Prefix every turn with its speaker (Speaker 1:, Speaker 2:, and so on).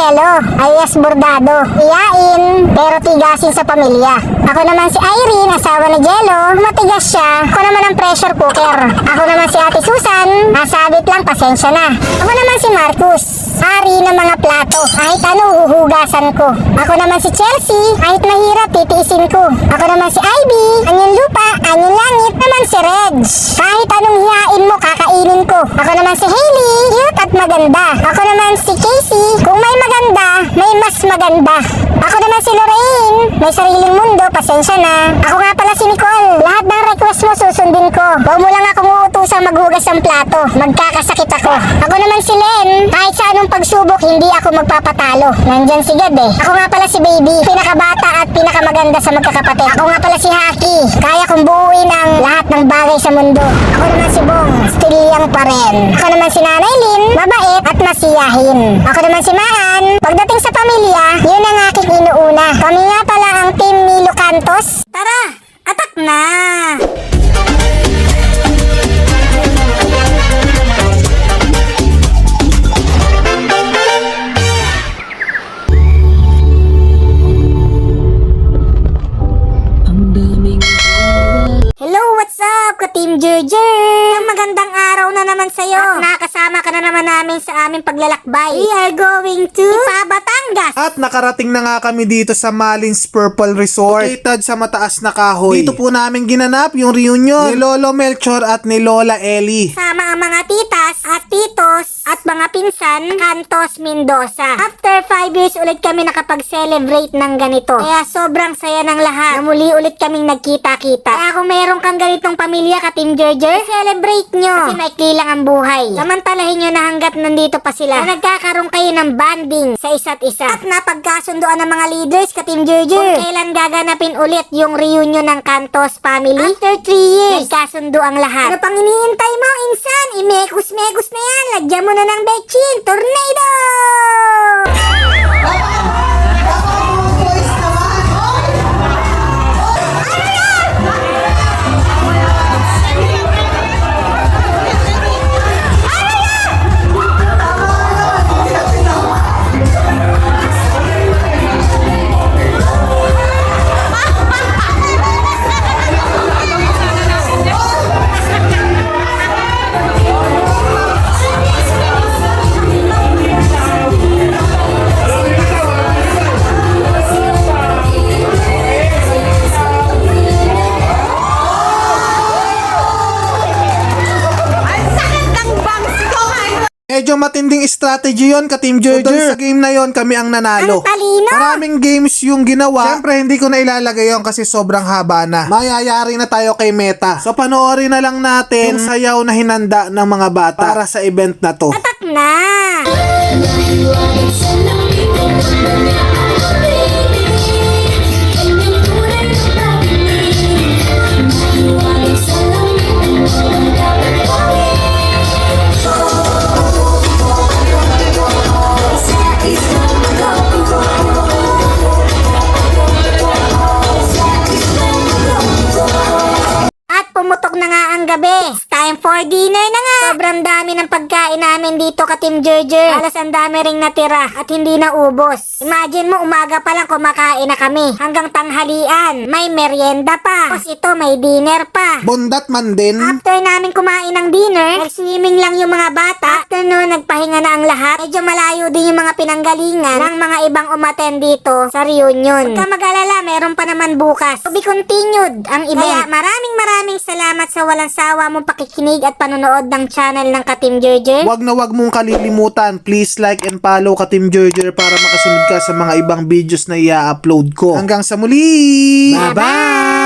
Speaker 1: Jello, alias Bordado. Iyain, pero tigasin sa pamilya. Ako naman si Irene, asawa ni Jello. Matigas siya. Ako naman ang pressure cooker. Ako naman si Ate Susan, nasabit lang, pasensya na. Ako naman si Marcus, hari ng mga plato. Kahit ano, huhugasan ko. Ako naman si Chelsea, kahit mahirap, titiisin ko. Ako naman si Ivy, anyong lupa, anyong langit. Naman si Reg, kahit anong hiyain mo, kakainin ko. Ako naman si Hailey, cute at maganda. Ako naman si Casey, kung may maganda, may mas maganda. Ako naman si Lorraine, may sariling mundo, pasensya na. Ako nga pala si Nicole, lahat ng request mo susundin ko. Huwag mo lang akong uutosang maghugas ng plato, magkakasakit ako. Ako naman si Len, kahit sa anong pagsubok, hindi ako magpapatalo. Nandyan si Gad eh. Ako nga pala si Baby, pinakabata at pinakamaganda sa magkakapatid. Ako nga pala si Haki, kaya kong buuin ang lahat ng bagay sa mundo. Ako naman si Bong, still young pa rin. Ako naman si Nanay Lin, mabait at masiyahin. Ako naman si Maan, pagdating sa pamilya, yun ang aking inuuna. Kami nga pala ang Team Milo Cantos. Tara, atak na! Hello, what's up, ka-Team Jerjer? Magandang araw na naman sa'yo. At nakasama ka na naman namin sa aming paglalakbay. We are going to Batangas.
Speaker 2: At nakarating na nga kami dito sa Malins Purple Resort, located sa mataas na kahoy. Dito po namin ginanap yung reunion ni Lolo Melchor at ni Lola Ellie.
Speaker 1: Sama ang mga titas at titos at mga pinsan, Cantos Mendoza. After 5 years ulit kami nakapag-celebrate ng ganito. Kaya sobrang saya ng lahat na muli ulit kaming nagkita-kita. Kaya kung meron kang ganitong pamilya, ka-Team Jerjer, celebrate nyo. Kasi maikli lang ang buhay. Samantalahin nyo na hanggat nandito pa sila. Na nagkakaroon kayo ng bonding sa isa't isa. At napagkasundoan ng mga leaders, ka-Team Jerjer, kung kailan gaganapin ulit yung reunion ng Cantos family. After 3 years, nagkasundo ang lahat. Ano pang iniintay mo, insan? Imekos-mekos na yan. Lagyan mo na ng bechin. Tornado!
Speaker 2: Medyo matinding strategy yon, ka-Team Jerjer. Sa game na yon, kami ang nanalo.
Speaker 1: Ang talino!
Speaker 2: Maraming games yung ginawa. Siyempre, hindi ko na ilalagay yon kasi sobrang haba na. Mayayari na tayo kay Meta. So, panoorin na lang natin yung sayaw na hinanda ng mga bata para sa event na to.
Speaker 1: Atak na! Pumutok na nga ang gabi. It's time for dinner na nga. Sobrang dami ng pagkain namin dito, ka-Team Jerjer. Alas ang dami ring natira at hindi na ubos. Imagine mo, umaga pa lang kumakain na kami. Hanggang tanghalian. May merienda pa. Tapos ito, may dinner pa.
Speaker 2: Bondat man din.
Speaker 1: After namin kumain ng dinner, nag-swimming lang yung mga bata. After nun, nagpahinga na ang lahat. Medyo malayo din yung mga pinanggalingan ng mga ibang umattend dito sa reunion. Huwag ka mag-alala, meron pa naman bukas. To be continued ang event. Kaya maraming salamat sa walang sawa mong pakikinig at panonood ng channel ng ka-Team Jerjer.
Speaker 2: Wag na wag mong kalilimutan. Please like and follow ka-Team Jerjer para makasunod ka sa mga ibang videos na i-upload ko. Hanggang sa muli! Bye-bye!